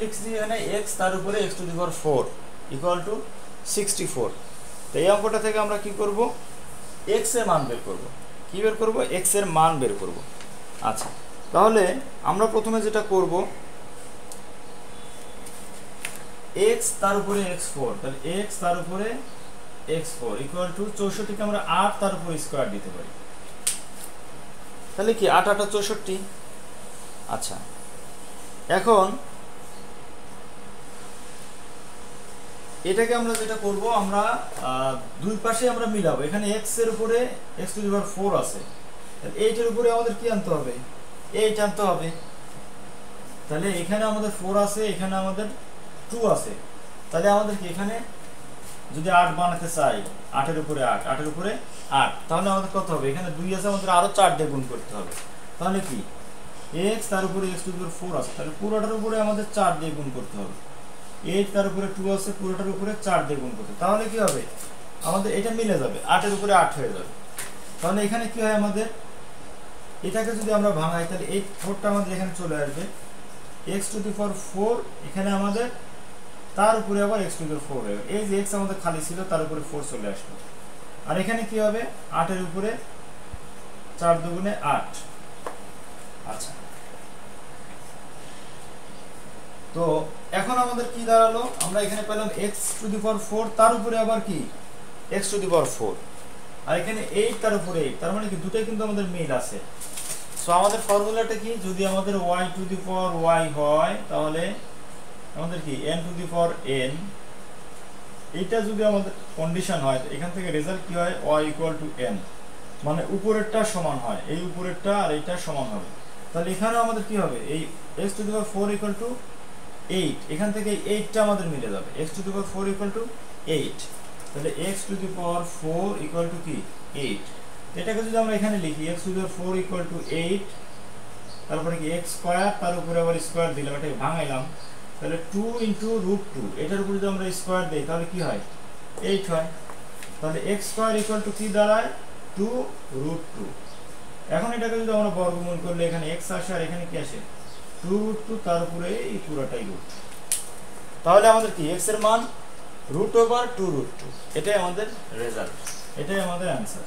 লিখছি এখানে x তার উপরে x to the power 4 equal to 64। তো এই অঙ্কটা থেকে আমরা কি করব, x এর মান বের করব। কি বের করব? x এর মান বের করব। আচ্ছা, তাহলে আমরা প্রথমে যেটা করব, x তার উপরে x4, তাহলে x তার উপরে x4 ইকুয়াল টু 64 কে আমরা 8 তার উপরে স্কয়ার দিতে পারি। তাহলে কি 8 8 64। আচ্ছা, এখন এটাকে আমরা যেটা করব, আমরা দুই পাশে আমরা মিলাবো। এখানে x এর উপরে x টু দি পাওয়ার 4 আছে, তাহলে 8 এর উপরে আমাদের কি আনতে হবে? 8 আনতে হবে। তাহলে এখানে আমাদের 4 আছে, এখানে আমাদের 2 আছে, তাহলে আমাদের কি এখানে যদি 8 বানাতে চাই, 8 এর উপরে 8, 8 এর উপরে 8, তাহলে আমাদের কত হবে? এখানে 2 আছে, আমাদের আরো 4 দিয়ে গুণ করতে হবে। তাহলে কি x তার উপরে x টু দি পাওয়ার 4 আছে, তাহলে পুরোটার উপরে আমাদের 4 দিয়ে গুণ করতে হবে। 8 তার উপরে 2 আছে, পুরোটার উপরে 4 দিয়ে গুণ করতে, তাহলে কি হবে? আমাদের এটা মিলে যাবে, 8 এর উপরে 8 হয়ে যাবে। তাহলে এখানে কি হয়, আমাদের এটাকে যদি আমরা ভাঙাই, তাহলে এই 4টা আমাদের এখানে চলে আসবে, x টু দি পাওয়ার 4, এখানে আমাদের তার উপরে আবার x টু দি পাওয়ার 4 হবে। এই যে x আমাদের খালি ছিল, তার উপরে 4 চলে আসলো। আর এখানে কি হবে? 8 এর উপরে 4 দুগুণে 8। আচ্ছা, তো এখন আমাদের কি দাঁড়ালো? আমরা এখানে পেলাম x টু দি পাওয়ার 4, তার উপরে আবার কি x টু দি পাওয়ার 4, আর এখানে 8 তার উপরে 8, তার মানে কি দুটোই কিন্তু আমাদের মিল আছে। সো আমাদের ফর্মুলাটা কি? যদি আমাদের y to the power y হয়, তাহলে আমাদের কি n to the power n, এটা যদি আমাদের কন্ডিশন হয়, এখান থেকে রেজাল্ট কি হয়? y ইকুয়াল টু n, মানে উপরেরটা সমান হয়, এই উপরেরটা আর এইটা সমান হবে। তাহলে এখানে আমাদের কি হবে? এই x to the power 4 equal to 8, এখান থেকে 8টা আমাদের মিলে যাবে, x to the power 4 equal to 8। তাহলে x to the power 4 equal to কি 8। এটাকে যদি আমরা এখানে লিখি, x to the power 4 equal to 8, তারপরে কি x স্কয়ার, তার উপরে আবার স্কয়ার দিলাম, এটাকে ভাঙাইলাম, তাহলে 2 ইনটু √2, এটার উপরে যদি আমরা স্কয়ার দেই, তাহলে কি হয়? 8 হয়। তাহলে x স্কয়ার ইকুয়াল টু কি দাঁড়ায়? 2√2। এখন এটাকে যদি আমরা বর্গমূল করলে, এখানে x আসে আর এখানে কি আসে? 2√2, তার উপরে এই পুরোটাই রুট। তাহলে আমাদের কি x এর মান √2/2, এটাই আমাদের রেজাল্ট, এটাই আমাদের অ্যান্সার।